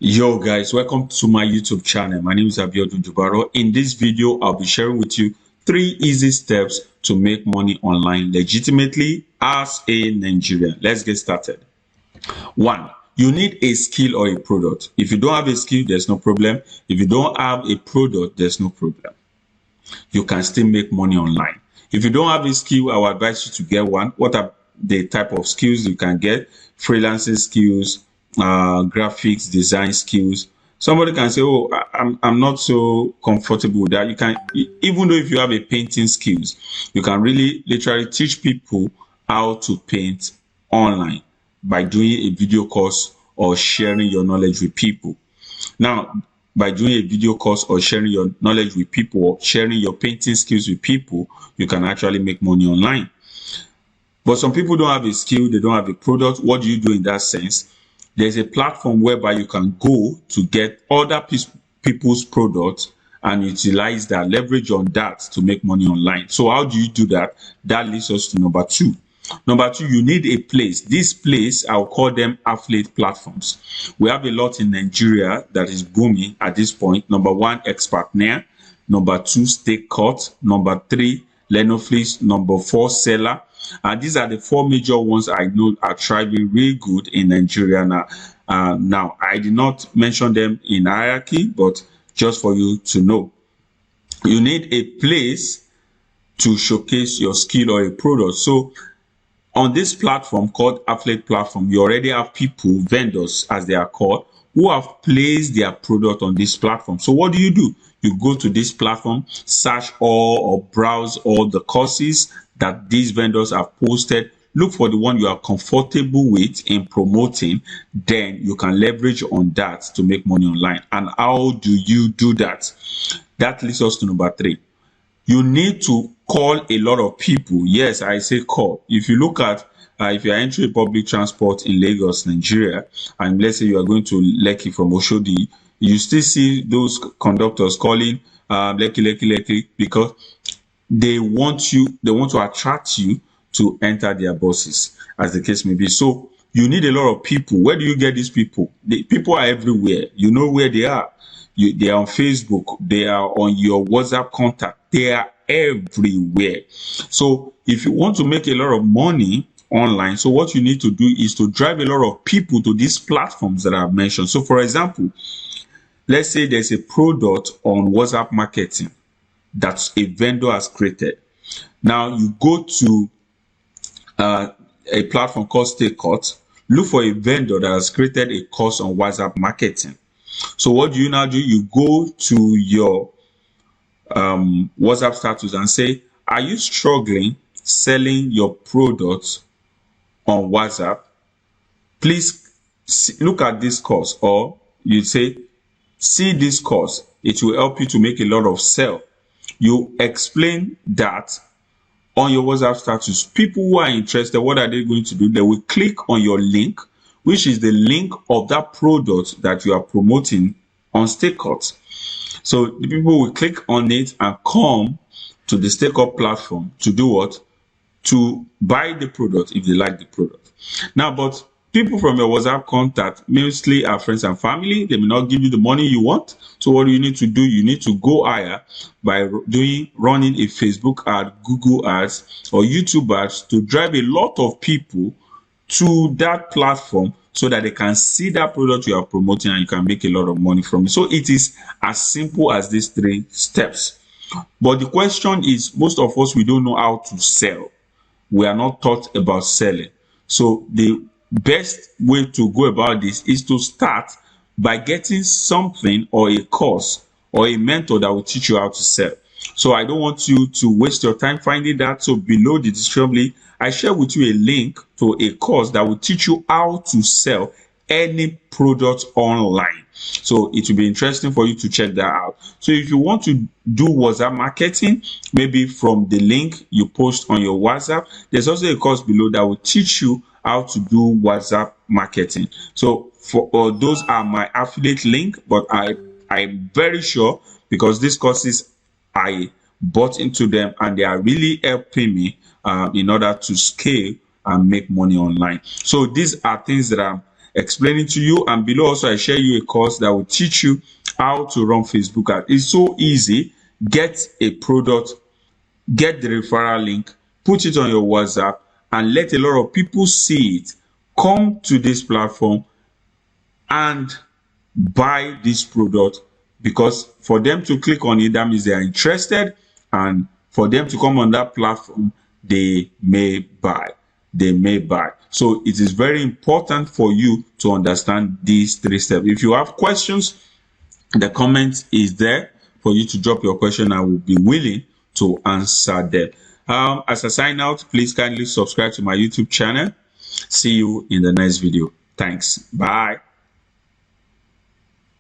Yo guys, welcome to my YouTube channel. My name is 𝐬𝐻𝐫𝐢𝐛𝐞. In this video, I'll be sharing with you 3 easy steps to make money online legitimately as a Nigerian. Let's get started. 1. You need a skill or a product. If you don't have a skill, there's no problem. If you don't have a product, there's no problem. You can still make money online. If you don't have a skill, I would advise you to get one. What are the type of skills you can get? Freelancing skills, graphics design skills. Somebody can say, oh, I'm not so comfortable with that. You can, even though if you have a painting skills, you can really literally teach people how to paint online by doing a video course or sharing your knowledge with people. Now, by doing a video course or sharing your knowledge with people or sharing your painting skills with people, you can actually make money online. But some people don't have a skill, they don't have a product. What do you do in that sense? There's a platform whereby you can go to get other people's products and utilize that, leverage on that to make money online. So how do you do that? That leads us to number 2. Number 2, you need a place. This place, I'll call them affiliate platforms. We have a lot in Nigeria that is booming at this point. Number 1, Expertnaire. Number 2, 𝐤𝐻𝐫𝐢𝐛𝐞. Number 3, Lenoflix. Number 4, selar. And these are the 4 major ones I know are thriving really good in Nigeria now. Now, I did not mention them in hierarchy, but just for you to know. You need a place to showcase your skill or a product. So on this platform called affiliate platform, you already have people, vendors as they are called, who have placed their product on this platform. So what do? You go to this platform, search all or browse all the courses that these vendors have posted, look for the one you are comfortable with in promoting, then you can leverage on that to make money online. And how do you do that? That leads us to number 3. You need to call a lot of people. Yes, I say call. If you look at, if you are entering public transport in Lagos, Nigeria, and let's say you are going to Lekki from Oshodi, you still see those conductors calling Lekki, because they want to attract you to enter their buses, as the case may be. So you need a lot of people. Where do you get these people? The people are everywhere. You know where they are. They are on Facebook, they are on your WhatsApp contact, they are everywhere. So if you want to make a lot of money online, so what you need to do is to drive a lot of people to these platforms that I've mentioned. So for example, let's say there's a product on WhatsApp marketing that a vendor has created. Now you go to a platform called 𝐤𝐻𝐫𝐢𝐛𝐞, look for a vendor that has created a course on WhatsApp marketing. So what do? You go to your WhatsApp status and say, are you struggling selling your products on WhatsApp? Please look at this course. Or you say, see this course. It will help you to make a lot of sale. You explain that on your WhatsApp status. People who are interested, what are they going to do? They will click on your link, which is the link of that product that you are promoting on 𝐤𝐻𝐫𝐢𝐛𝐞. So the people will click on it and come to the 𝐤𝐻𝐫𝐢𝐛𝐞 platform to do what? To buy the product if they like the product. Now, but people from your WhatsApp contact mostly are friends and family. They may not give you the money you want. So what do? You need to go higher by running a Facebook ad, Google ads, or YouTube ads to drive a lot of people to that platform so that they can see that product you are promoting and you can make a lot of money from it. So it is as simple as these 3 steps. But the question is, most of us, we don't know how to sell. We are not taught about selling. So the best way to go about this is to start by getting something or a course or a mentor that will teach you how to sell. So I don't want you to waste your time finding that. So below the description link, I share with you a link to a course that will teach you how to sell any product online. So it will be interesting for you to check that out. So if you want to do WhatsApp marketing, maybe from the link you post on your WhatsApp, there's also a course below that will teach you how to do WhatsApp marketing. So for those are my affiliate link, but I'm very sure, because these courses I bought into them and they are really helping me in order to scale and make money online. So these are things that I'm explaining to you. And below also I share you a course that will teach you how to run Facebook ads. It's so easy. Get a product, get the referral link, put it on your WhatsApp, and let a lot of people see it. Come to this platform and buy this product, because for them to click on it, that means they are interested, and for them to come on that platform, they may buy. So it is very important for you to understand these 3 steps. If you have questions, the comment is there for you to drop your question. I will be willing to answer them. As a sign out, please kindly subscribe to my YouTube channel. See you in the next video. Thanks. Bye.